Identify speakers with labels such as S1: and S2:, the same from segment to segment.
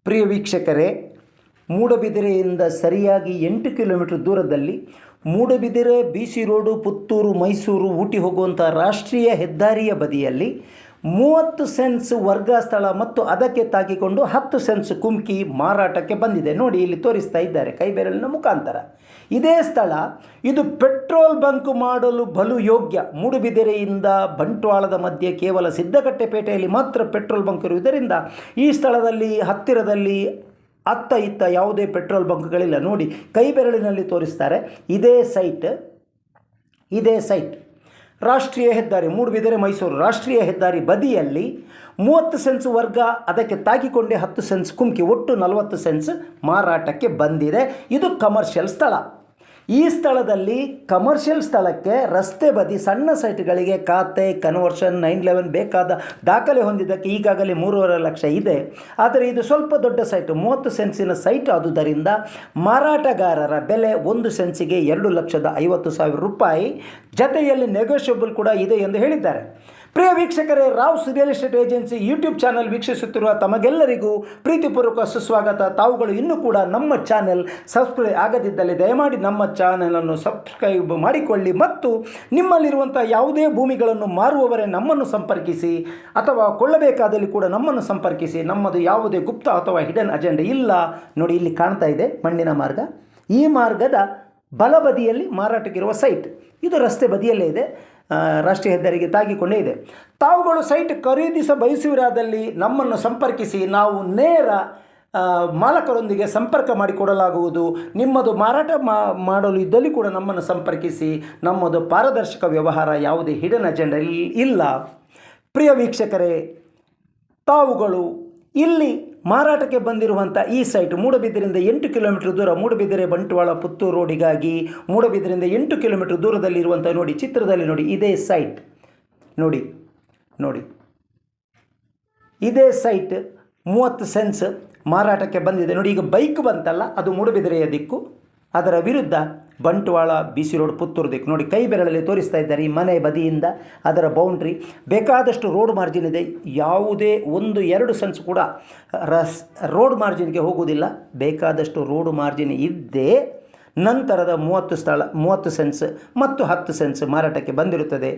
S1: ಪ್ರಿಯ ವೀಕ್ಷಕರೇ, ಮೂಡಬಿದಿರೆಯಿಂದ ಸರಿಯಾಗಿ 8 ಕಿಲೋಮೀಟರ್ ದೂರದಲ್ಲಿ ಮೂಡಬಿದಿರೆ BC ರೋಡು ಪುತ್ತೂರು ಮೈಸೂರು ಊಟಿ ಹೋಗುವಂಥ ರಾಷ್ಟ್ರೀಯ ಹೆದ್ದಾರಿಯ ಬದಿಯಲ್ಲಿ 30 ಸೆನ್ಸ್ ವರ್ಗ ಸ್ಥಳ ಮತ್ತು ಅದಕ್ಕೆ ತಾಕಿಕೊಂಡು 10 ಸೆನ್ಸ್ ಕುಮ್ಕಿ ಮಾರಾಟಕ್ಕೆ ಬಂದಿದೆ. ನೋಡಿ, ಇಲ್ಲಿ ತೋರಿಸ್ತಾ ಇದ್ದಾರೆ ಕೈಬೆರಳಿನ ಮುಖಾಂತರ. ಇದೇ ಸ್ಥಳ ಇದು ಪೆಟ್ರೋಲ್ ಬಂಕ್ ಮಾಡಲು ಬಲು ಯೋಗ್ಯ. ಮೂಡುಬಿದಿರೆಯಿಂದ ಬಂಟ್ವಾಳದ ಮಧ್ಯೆ ಕೇವಲ ಸಿದ್ದಕಟ್ಟೆಪೇಟೆಯಲ್ಲಿ ಮಾತ್ರ ಪೆಟ್ರೋಲ್ ಬಂಕ್ ಇರುವುದರಿಂದ ಈ ಸ್ಥಳದಲ್ಲಿ ಹತ್ತಿರದಲ್ಲಿ ಅತ್ತ ಇತ್ತ ಯಾವುದೇ ಪೆಟ್ರೋಲ್ ಬಂಕ್ಗಳಿಲ್ಲ. ನೋಡಿ, ಕೈಬೆರಳಿನಲ್ಲಿ ತೋರಿಸ್ತಾರೆ. ಇದೇ ಸೈಟ್ ರಾಷ್ಟ್ರೀಯ ಹೆದ್ದಾರಿ ಮೂಡುಬಿದಿರೆ ಮೈಸೂರು ರಾಷ್ಟ್ರೀಯ ಹೆದ್ದಾರಿ ಬದಿಯಲ್ಲಿ 30 ಸೆನ್ಸ್ ವರ್ಗ ಅದಕ್ಕೆ ತಾಕಿಕೊಂಡೇ 10 ಸೆನ್ಸ್ ಕುಮ್ಕಿ ಒಟ್ಟು 40 ಸೆನ್ಸ್ ಮಾರಾಟಕ್ಕೆ ಬಂದಿದೆ. ಇದು ಕಮರ್ಷಿಯಲ್ ಸ್ಥಳ. ಈ ಸ್ಥಳದಲ್ಲಿ ಕಮರ್ಷಿಯಲ್ ಸ್ಥಳಕ್ಕೆ ರಸ್ತೆ ಬದಿ ಸಣ್ಣ ಸೈಟ್ಗಳಿಗೆ ಖಾತೆ ಕನ್ವರ್ಷನ್ 911 ಬೇಕಾದ ದಾಖಲೆ ಹೊಂದಿದ್ದಕ್ಕೆ ಈಗಾಗಲೇ 3.5 ಲಕ್ಷ ಇದೆ. ಆದರೆ ಇದು ಸ್ವಲ್ಪ ದೊಡ್ಡ ಸೈಟು, 30 ಸೆನ್ಸಿನ ಸೈಟ್ ಆದುದರಿಂದ ಮಾರಾಟಗಾರರ ಬೆಲೆ 1 ಸೆನ್ಸಿಗೆ 2,50,000 ರೂಪಾಯಿ. ಜತೆಯಲ್ಲಿ ನೆಗೋಷಿಯಬಲ್ ಕೂಡ ಇದೆ ಎಂದು ಹೇಳಿದ್ದಾರೆ. ಪ್ರಿಯ ವೀಕ್ಷಕರೇ, Rao's real estate agency YouTube channel ವೀಕ್ಷಿಸುತ್ತಿರುವ ತಮಗೆಲ್ಲರಿಗೂ ಪ್ರೀತಿಪೂರ್ವಕ ಸುಸ್ವಾಗತ. ತಾವುಗಳು ಇನ್ನೂ ಕೂಡ ನಮ್ಮ ಚಾನೆಲ್ ಸಬ್ಸ್ಕ್ರೈಬ್ ಆಗದಿದ್ದಲ್ಲಿ ದಯಮಾಡಿ ನಮ್ಮ ಚಾನೆಲನ್ನು ಸಬ್ಸ್ಕ್ರೈಬ್ ಮಾಡಿಕೊಳ್ಳಿ ಮತ್ತು ನಿಮ್ಮಲ್ಲಿರುವಂಥ ಯಾವುದೇ ಭೂಮಿಗಳನ್ನು ಮಾರುವವರೇ ನಮ್ಮನ್ನು ಸಂಪರ್ಕಿಸಿ ಅಥವಾ ಕೊಳ್ಳಬೇಕಾದಲ್ಲಿ ಕೂಡ ನಮ್ಮನ್ನು ಸಂಪರ್ಕಿಸಿ. ನಮ್ಮದು ಯಾವುದೇ ಗುಪ್ತ ಅಥವಾ ಹಿಡನ್ ಅಜೆಂಡಾ ಇಲ್ಲ. ನೋಡಿ, ಇಲ್ಲಿ ಕಾಣ್ತಾ ಇದೆ ಮಣ್ಣಿನ ಮಾರ್ಗ. ಈ ಮಾರ್ಗದ ಬಲಬದಿಯಲ್ಲಿ ಮಾರಾಟಕ್ಕಿರುವ ಸೈಟ್ ಇದು ರಸ್ತೆ ಬದಿಯಲ್ಲೇ ಇದೆ, ರಾಷ್ಟ್ರೀಯ ಹೆದ್ದಾರಿಗೆ ತಾಗಿಕೊಂಡೇ ಇದೆ. ತಾವುಗಳು ಸೈಟ್ ಖರೀದಿಸ ಬಯಸುವಿರಾದಲ್ಲಿ ನಮ್ಮನ್ನು ಸಂಪರ್ಕಿಸಿ. ನಾವು ನೇರ ಮಾಲಕರೊಂದಿಗೆ ಸಂಪರ್ಕ ಮಾಡಿಕೊಡಲಾಗುವುದು. ನಿಮ್ಮದು ಮಾರಾಟ ಮಾಡಲು ಇದ್ದಲ್ಲಿ ಕೂಡ ನಮ್ಮನ್ನು ಸಂಪರ್ಕಿಸಿ. ನಮ್ಮದು ಪಾರದರ್ಶಕ ವ್ಯವಹಾರ, ಯಾವುದೇ ಹಿಡನ್ ಅಜೆಂಡಾ ಇಲ್ಲ. ಪ್ರಿಯ ವೀಕ್ಷಕರೇ, ತಾವುಗಳು ಇಲ್ಲಿ ಮಾರಾಟಕ್ಕೆ ಬಂದಿರುವಂಥ ಈ ಸೈಟ್ ಮೂಡಬಿದಿರೆಯಿಂದ 8 ಕಿಲೋಮೀಟರ್ ದೂರ, ಮೂಡಬಿದಿರೆ ಬಂಟ್ವಾಳ ಪುತ್ತೂರು ರೋಡಿಗಾಗಿ ಮೂಡಬಿದಿರೆಯಿಂದ 8 ಕಿಲೋಮೀಟರ್ ದೂರದಲ್ಲಿರುವಂಥ ನೋಡಿ, ಚಿತ್ರದಲ್ಲಿ ನೋಡಿ, ಇದೇ ಸೈಟ್ ನೋಡಿ. ಇದೇ ಸೈಟ್ 30 ಸೆನ್ಸ್ ಮಾರಾಟಕ್ಕೆ ಬಂದಿದೆ. ನೋಡಿ, ಈಗ ಬೈಕ್ ಬಂತಲ್ಲ, ಅದು ಮೂಡಬಿದಿರೆಯ ದಿಕ್ಕು, ಅದರ ವಿರುದ್ಧ ಬಂಟ್ವಾಳ BC ರೋಡ್ ಪುತ್ತೂರು ದಿಕ್ಕು. ನೋಡಿ, ಕೈ ಬೆರಳಲ್ಲಿ ತೋರಿಸ್ತಾ ಇದ್ದಾರೆ. ಈ ಮನೆ ಬದಿಯಿಂದ ಅದರ ಬೌಂಡ್ರಿ ಬೇಕಾದಷ್ಟು ರೋಡ್ ಮಾರ್ಜಿನ್ ಇದೆ. ಯಾವುದೇ 1-2 ಸೆನ್ಸ್ ಕೂಡ ರೋಡ್ ಮಾರ್ಜಿನ್ಗೆ ಹೋಗುವುದಿಲ್ಲ. ಬೇಕಾದಷ್ಟು ರೋಡ್ ಮಾರ್ಜಿನ್ ಇದ್ದೇ ನಂತರದ 30 ಸೆನ್ಸ್ ಮತ್ತು 10 ಸೆನ್ಸ್ ಮಾರಾಟಕ್ಕೆ ಬಂದಿರುತ್ತದೆ.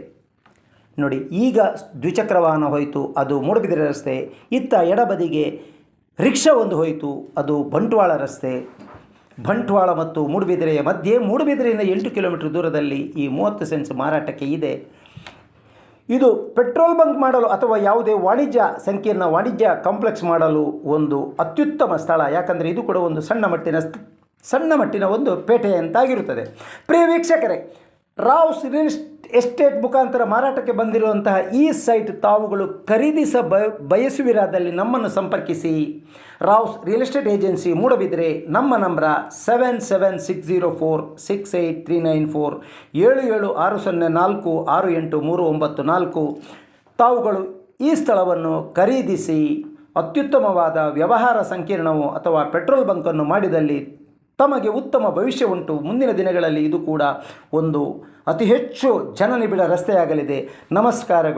S1: ನೋಡಿ, ಈಗ ದ್ವಿಚಕ್ರ ವಾಹನ ಹೋಯಿತು, ಅದು ಮೂಡಬಿದಿರೆ ರಸ್ತೆ. ಇತ್ತ ಎಡಬದಿಗೆ ರಿಕ್ಷಾ ಒಂದು ಹೋಯಿತು, ಅದು ಬಂಟ್ವಾಳ ರಸ್ತೆ. ಬಂಟ್ವಾಳ ಮತ್ತು ಮೂಡುಬಿದಿರೆಯ ಮಧ್ಯೆ ಮೂಡುಬಿದಿರೆಯಿಂದ 8 ಕಿಲೋಮೀಟರ್ ದೂರದಲ್ಲಿ ಈ 30 ಸೆನ್ಸ್ ಮಾರಾಟಕ್ಕೆ ಇದೆ. ಇದು ಪೆಟ್ರೋಲ್ ಬಂಕ್ ಮಾಡಲು ಅಥವಾ ಯಾವುದೇ ಸಂಕೀರ್ಣ ವಾಣಿಜ್ಯ ಕಾಂಪ್ಲೆಕ್ಸ್ ಮಾಡಲು ಒಂದು ಅತ್ಯುತ್ತಮ ಸ್ಥಳ. ಯಾಕಂದರೆ ಇದು ಕೂಡ ಒಂದು ಸಣ್ಣ ಮಟ್ಟಿನ ಒಂದು ಪೇಟೆಯಂತಾಗಿರುತ್ತದೆ. ಪ್ರಿಯ ವೀಕ್ಷಕರೇ, ರಾವ್ಸ್ ರಿಯಲ್ ಎಸ್ಟೇಟ್ ಮುಖಾಂತರ ಮಾರಾಟಕ್ಕೆ ಬಂದಿರುವಂತಹ ಈ ಸೈಟ್ ತಾವುಗಳು ಖರೀದಿಸ ಬಯಸುವಿರಾದಲ್ಲಿ ನಮ್ಮನ್ನು ಸಂಪರ್ಕಿಸಿ. Rao's real estate agency Moodbidri. ನಮ್ಮ ನಂಬರ 7760468394 7760468394. ತಾವುಗಳು ಈ ಸ್ಥಳವನ್ನು ಖರೀದಿಸಿ ಅತ್ಯುತ್ತಮವಾದ ವ್ಯವಹಾರ ಸಂಕೀರ್ಣವು ಅಥವಾ ಪೆಟ್ರೋಲ್ ಬಂಕನ್ನು ಮಾಡಿದಲ್ಲಿ ತಮಗೆ ಉತ್ತಮ ಭವಿಷ್ಯ ಉಂಟು. ಮುಂದಿನ ದಿನಗಳಲ್ಲಿ ಇದು ಕೂಡ ಒಂದು ಅತಿ ಹೆಚ್ಚು ಜನನಿಬಿಡ ರಸ್ತೆಯಾಗಲಿದೆ. ನಮಸ್ಕಾರಗಳು.